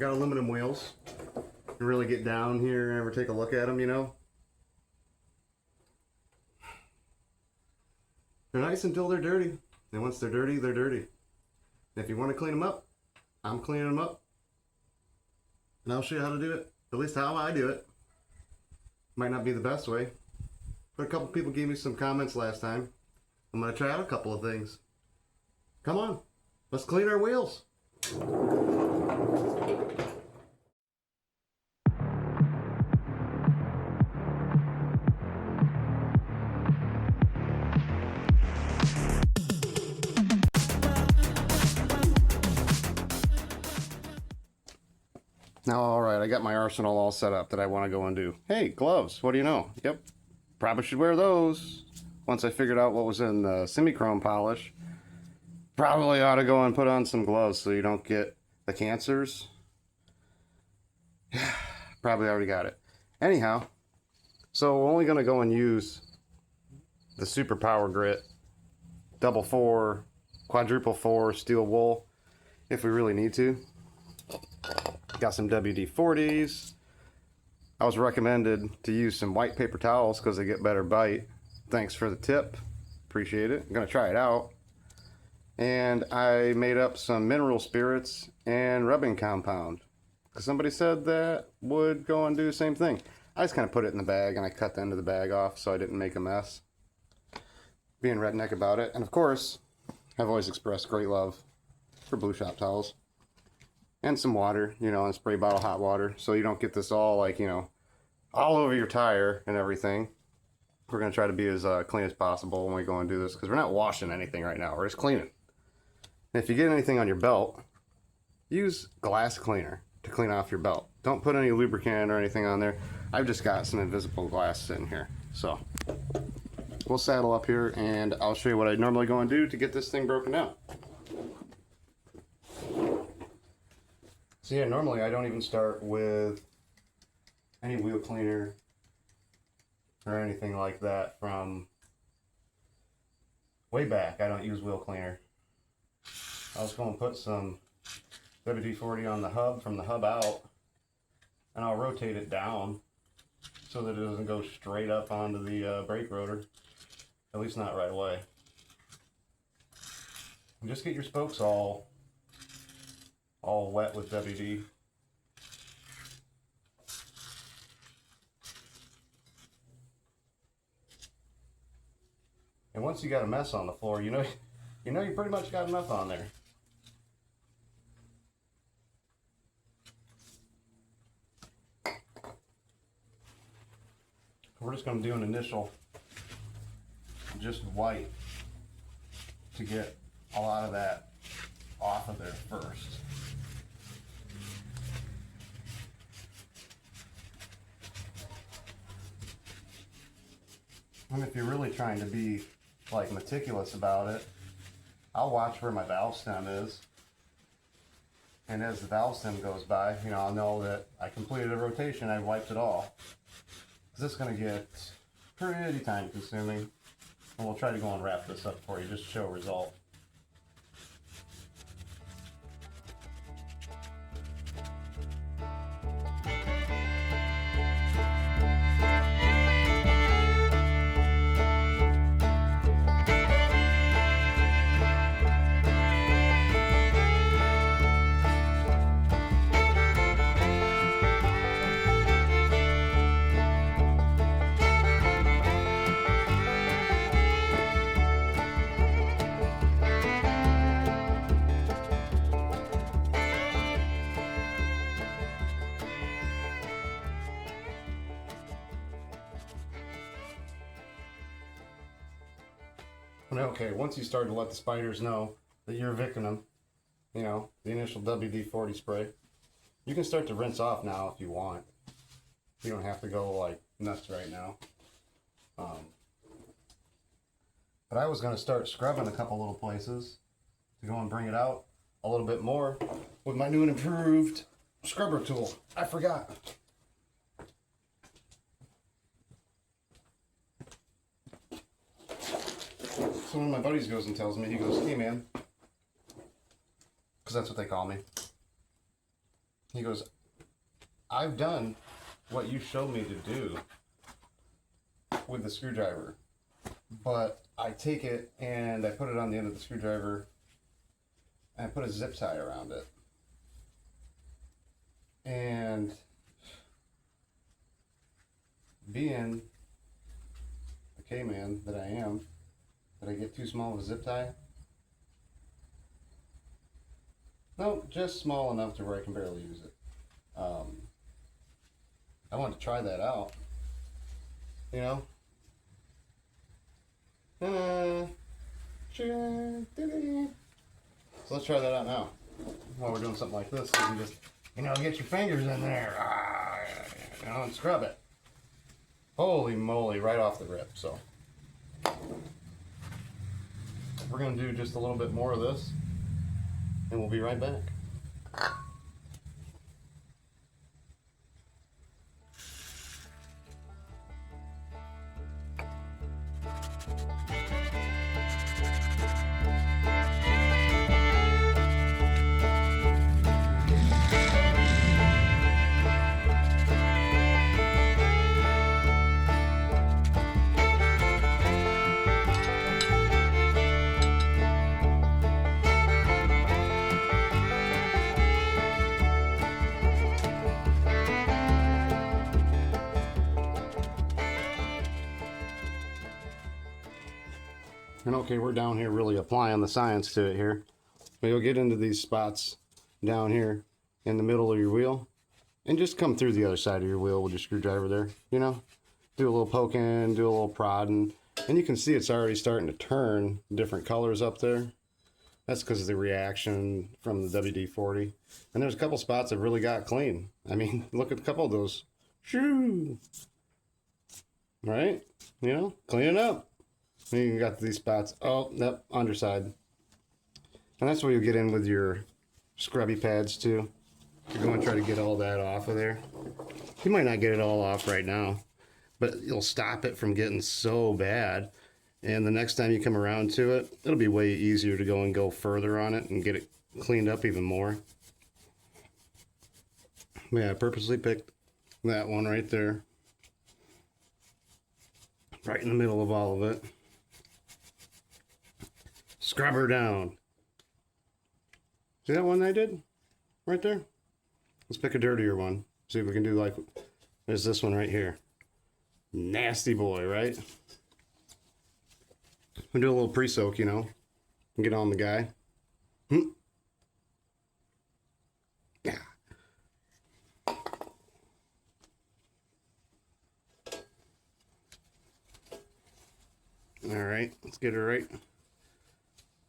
got aluminum wheels. And really get down here and ever take a look at them, you know. They're nice until they're dirty. And once they're dirty, they're dirty. And if you want to clean them up, I'm cleaning them up. And I'll show you how to do it. At least how I do it. Might not be the best way. But a couple people gave me some comments last time. I'm going to try out a couple of things. Come on. Let's clean our wheels. Now, alright, I got my arsenal all set up that I want to go and do. Hey, gloves, what do you know? Yep, probably should wear those. Once I figured out what was in the semi-chrome polish, probably ought to go and put on some gloves so you don't get the cancers. Probably already got it. Anyhow, so we're only going to go and use the Super Power Grit double 4, quadruple 4 steel wool if we really need to. Got some WD-40s. I was recommended to use some white paper towels because they get better bite. Thanks for the tip. Appreciate it. I'm going to try it out. And I made up some mineral spirits and rubbing compound. Because somebody said that would go and do the same thing. I just kind of put it in the bag and I cut the end of the bag off so I didn't make a mess. Being redneck about it. And of course, I've always expressed great love for Blue Shop towels. And some water, you know, and spray bottle hot water, so you don't get this all, like, you know, all over your tire and everything. We're going to try to be as clean as possible when we go and do this, because we're not washing anything right now. We're just cleaning. And if you get anything on your belt, use glass cleaner to clean off your belt. Don't put any lubricant or anything on there. I've just got some invisible glass sitting here. So, we'll saddle up here, and I'll show you what I normally go and do to get this thing broken down. So yeah, normally I don't even start with any wheel cleaner or anything like that from way back. I don't use wheel cleaner. I'll just go and put some WD-40 on the hub from the hub out, and I'll rotate it down so that it doesn't go straight up onto the brake rotor, at least not right away. And just get your spokes all wet with WD. And once you got a mess on the floor, you know you pretty much got enough on there. We're just going to do an initial just white to get a lot of that off of there first. And if you're really trying to be like meticulous about it, I'll watch where my valve stem is. And as the valve stem goes by, you know, I'll know that I completed a rotation, I wiped it all. This is going to get pretty time consuming. And we'll try to go and wrap this up for you, just to show a result. Okay, once you start to let the spiders know that you're evicting them, you know, the initial WD-40 spray, you can start to rinse off now if you want. You don't have to go like nuts right now. But I was going to start scrubbing a couple little places to go and bring it out a little bit more with my new and improved scrubber tool. I forgot. So one of my buddies goes and tells me, he goes, "Hey man," because that's what they call me. He goes, I've done what you showed me to do with the screwdriver, but I take it and I put it on the end of the screwdriver and I put a zip tie around it. And being the K-man that I am, did I get too small of a zip tie? No, just small enough to where I can barely use it. I wanted to try that out, you know? So let's try that out now. While we're doing something like this, you can just, you know, get your fingers in there, you know, and scrub it. Holy moly, right off the rip. So we're going to do just a little bit more of this, and we'll be right back. And okay, we're down here really applying the science to it here. But you'll get into these spots down here in the middle of your wheel and just come through the other side of your wheel with your screwdriver there, you know. Do a little poking, do a little prodding, and you can see it's already starting to turn different colors up there. That's because of the reaction from the WD-40. And there's a couple spots that really got clean. I mean, look at a couple of those. Shoo! Right? You know, clean it up. And you got these spots. Oh, nope, underside. And that's where you get in with your scrubby pads too. You're going to try to get all that off of there. You might not get it all off right now, but you'll stop it from getting so bad. And the next time you come around to it, it'll be way easier to go further on it and get it cleaned up even more. Yeah, I purposely picked that one right there. Right in the middle of all of it. Scrub her down. See that one I did? Right there? Let's pick a dirtier one. See if we can do like, there's this one right here. Nasty boy, right? We'll do a little pre-soak, you know. And get on the guy. Yeah. Alright, let's get her right.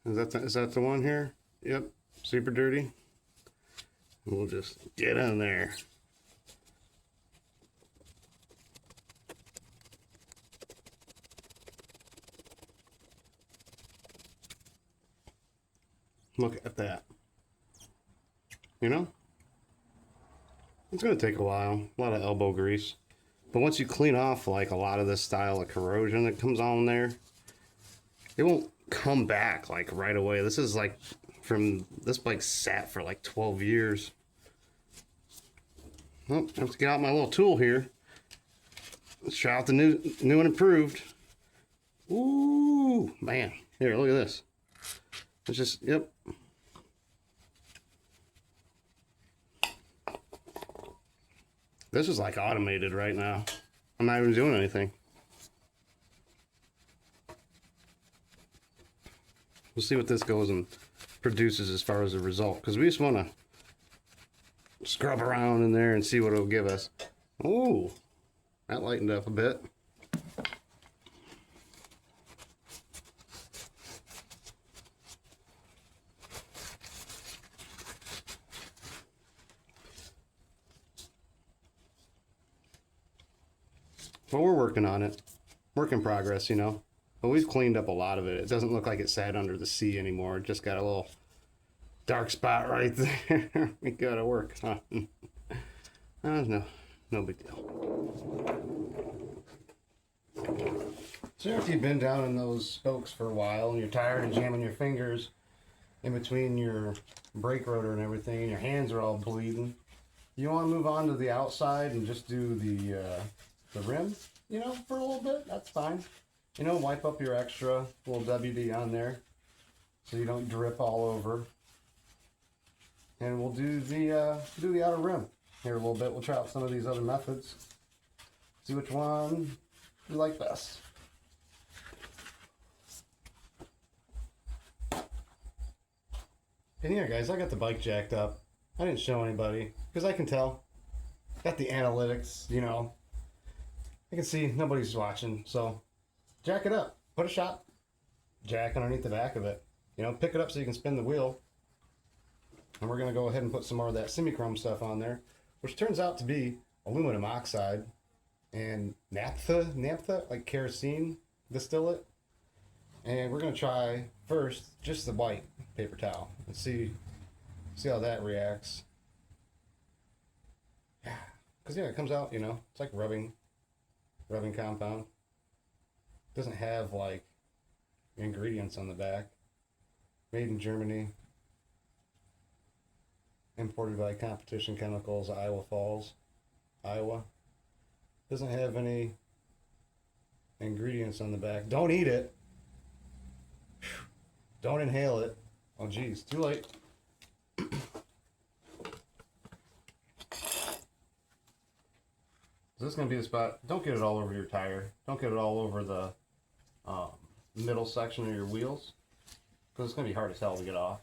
Is that the one here? Yep, super dirty. We'll just get in there. Look at that. You know? It's going to take a while. A lot of elbow grease. But once you clean off like a lot of this style of corrosion that comes on there, it won't come back like right away. This is like this bike sat for like 12 years. Oh, I have to get out my little tool here. Let's try out the new and improved. Ooh, man. Here, look at this. It's just, yep. This is like automated right now. I'm not even doing anything. We'll see what this goes and produces as far as the result, because we just want to scrub around in there and see what it'll give us. Ooh, that lightened up a bit. Well, we're working on it. Work in progress, you know. But we've cleaned up a lot of it. It doesn't look like it sat under the sea anymore. It just got a little dark spot right there. We gotta work, huh? No big deal. So after you've been down in those spokes for a while and you're tired of jamming your fingers in between your brake rotor and everything, and your hands are all bleeding, You want to move on to the outside and just do the rim, you know, for a little bit, that's fine. You know, wipe up your extra little WD on there so you don't drip all over. And we'll do the outer rim here a little bit. We'll try out some of these other methods. See which one you like best. And yeah, guys, I got the bike jacked up. I didn't show anybody because I can tell. Got the analytics, you know. I can see nobody's watching, so jack it up. Put a shop jack underneath the back of it. You know, pick it up so you can spin the wheel. And we're going to go ahead and put some more of that semi-chrome stuff on there, which turns out to be aluminum oxide and naphtha, like kerosene distillate. And we're going to try first just the white paper towel and see how that reacts. Yeah, because yeah, it comes out, you know, it's like rubbing compound. Doesn't have like ingredients on the back. Made in Germany. Imported by Competition Chemicals, Iowa Falls, Iowa. Doesn't have any ingredients on the back. Don't eat it. Don't inhale it. Oh geez, too late. This is going to be the spot. Don't get it all over your tire. Don't get it all over the middle section of your wheels, because it's going to be hard as hell to get off.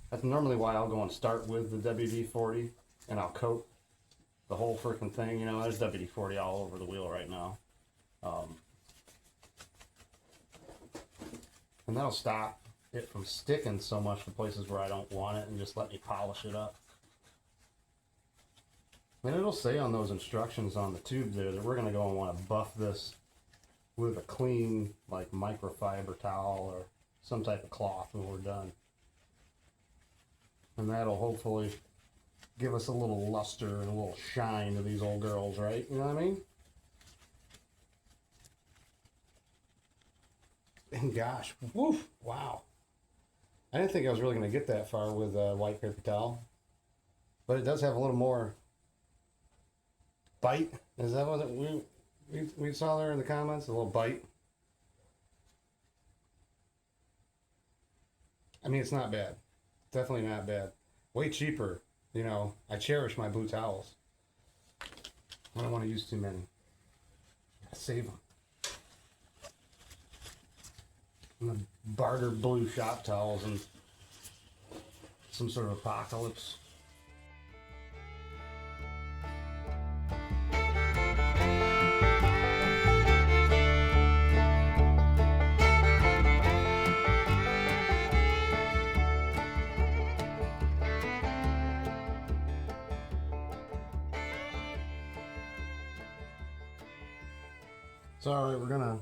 That's normally why I'll go and start with the WD-40 and I'll coat the whole freaking thing. You know, there's WD-40 all over the wheel right now. And that'll stop it from sticking so much to places where I don't want it and just let me polish it up. And it'll say on those instructions on the tube there that we're going to go and want to buff this with a clean, like, microfiber towel or some type of cloth when we're done. And that'll hopefully give us a little luster and a little shine to these old girls, right? You know what I mean? And gosh, woof, wow. I didn't think I was really going to get that far with a white paper towel. But it does have a little more bite. Is that what we saw there in the comments? A little bite. I mean, it's not bad. Definitely not bad. Way cheaper. You know, I cherish my blue towels. I don't want to use too many. Save them. I'm gonna barter blue shop towels and some sort of apocalypse. So, alright, we're gonna,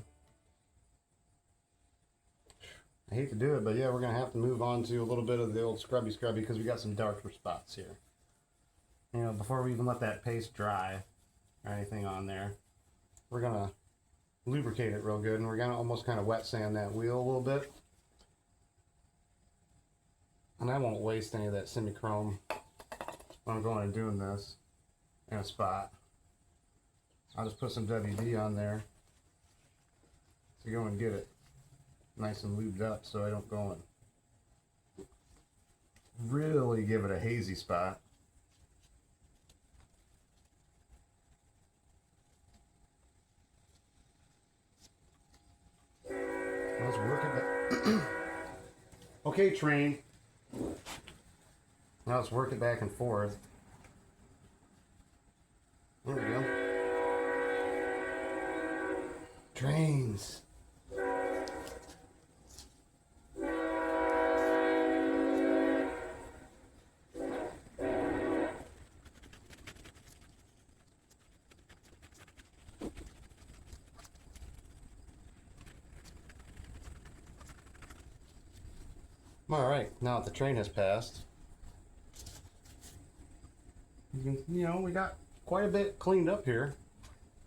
I hate to do it, but yeah, we're gonna have to move on to a little bit of the old scrubby because we got some darker spots here. You know, before we even let that paste dry or anything on there, we're gonna lubricate it real good, and we're gonna almost kind of wet sand that wheel a little bit. And I won't waste any of that semi-chrome when I'm going and doing this in a spot. I'll just put some WD on there to go and get it nice and lubed up so I don't go and really give it a hazy spot. Let's work it back. Okay, train. Now let's work it back and forth. There we go. Trains. Alright, now that the train has passed, you know, we got quite a bit cleaned up here.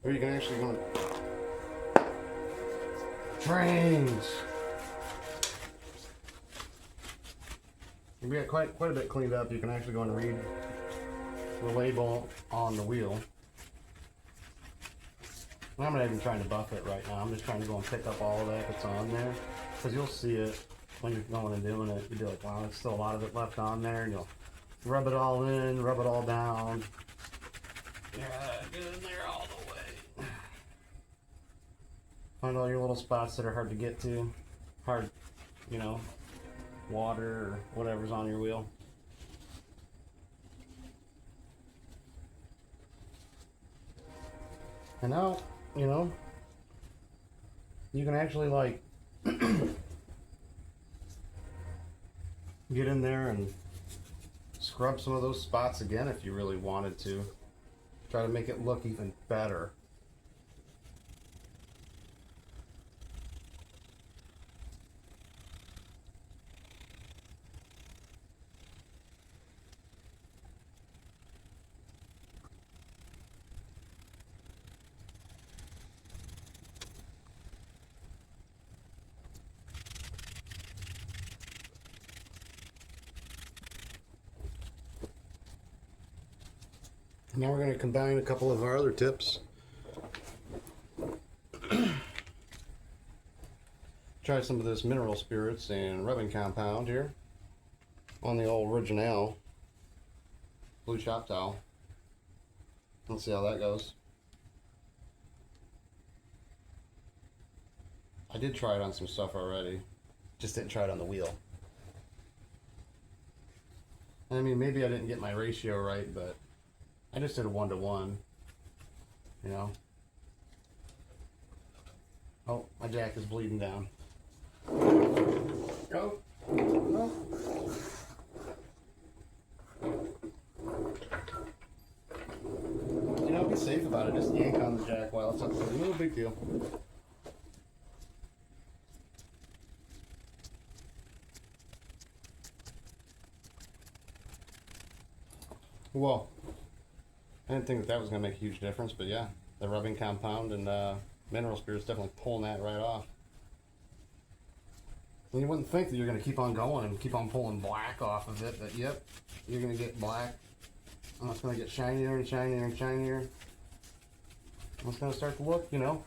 Or you can actually go trains. We got quite a bit cleaned up. You can actually go and read the label on the wheel. And I'm not even trying to buff it right now. I'm just trying to go and pick up all of that that's on there, because you'll see it when you're going and doing it. You'll be like, wow, there's still a lot of it left on there, and you'll rub it all in, rub it all down. Yeah, get in there all the way. Find all your little spots that are hard to get to, hard, you know, water or whatever's on your wheel. And now, you know, you can actually like get in there and scrub some of those spots again if you really wanted to. Try to make it look even better. Now we're going to combine a couple of our other tips. Try some of this mineral spirits and rubbing compound here on the old Original blue shop towel. Let's see how that goes. I did try it on some stuff already, just didn't try it on the wheel. I mean, maybe I didn't get my ratio right, but I just did a 1-to-1, you know. Oh, my jack is bleeding down. Go. No. You know, be safe about it. Just yank on the jack while it's up there. No big deal. Well, I didn't think that was going to make a huge difference, but yeah, the rubbing compound and mineral spirits definitely pulling that right off. And you wouldn't think that you're going to keep on going and keep on pulling black off of it, but yep, you're going to get black. And it's going to get shinier and shinier and shinier. And it's going to start to look, you know,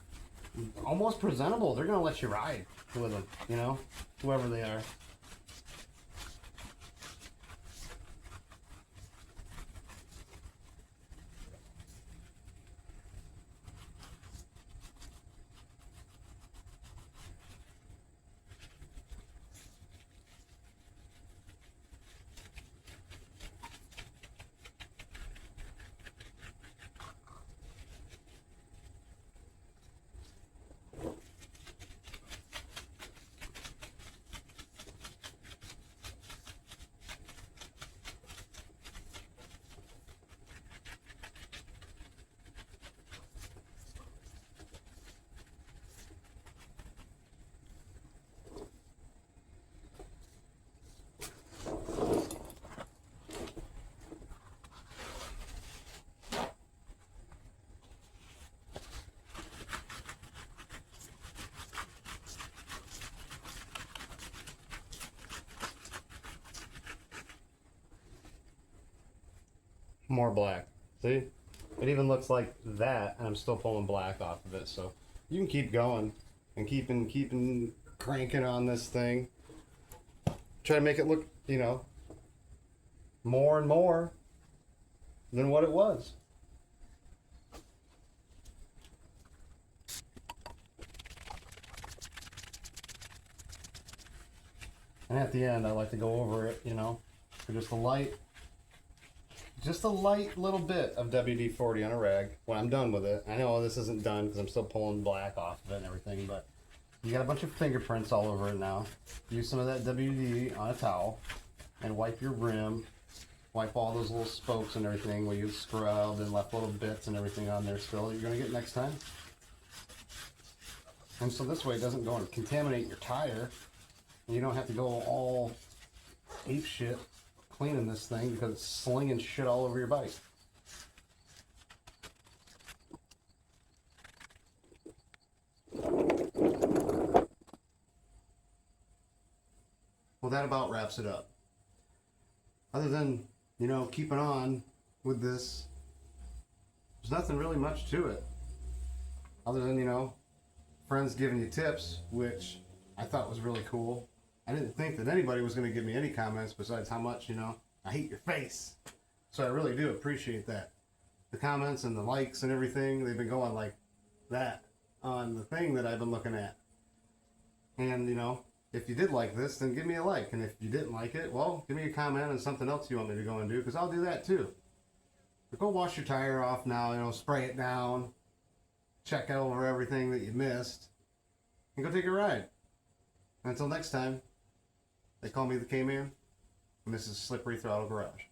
almost presentable. They're going to let you ride with them, you know, whoever they are. More black. See? It even looks like that, and I'm still pulling black off of it. So you can keep going and keeping cranking on this thing. Try to make it look, you know, more and more than what it was. And at the end, I like to go over it, you know, for just a light little bit of WD-40 on a rag when I'm done with it. I know this isn't done because I'm still pulling black off of it and everything, but you got a bunch of fingerprints all over it now. Use some of that WD on a towel and wipe your rim. Wipe all those little spokes and everything where you scrubbed and left little bits and everything on there still that you're going to get next time. And so this way it doesn't go and contaminate your tire. And you don't have to go all ape shit cleaning this thing because it's slinging shit all over your bike. Well, that about wraps it up. other than, you know, keeping on with this, there's nothing really much to it. Other than, you know, friends giving you tips, which I thought was really cool. I didn't think that anybody was going to give me any comments besides how much, you know, I hate your face. So I really do appreciate that. The comments and the likes and everything, they've been going like that on the thing that I've been looking at. And, you know, if you did like this, then give me a like. And if you didn't like it, well, give me a comment on something else you want me to go and do, because I'll do that too. But go wash your tire off now, you know, spray it down, check over everything that you missed, and go take a ride. Until next time, they call me the K-Man, and this is Slippery Throttle Garage.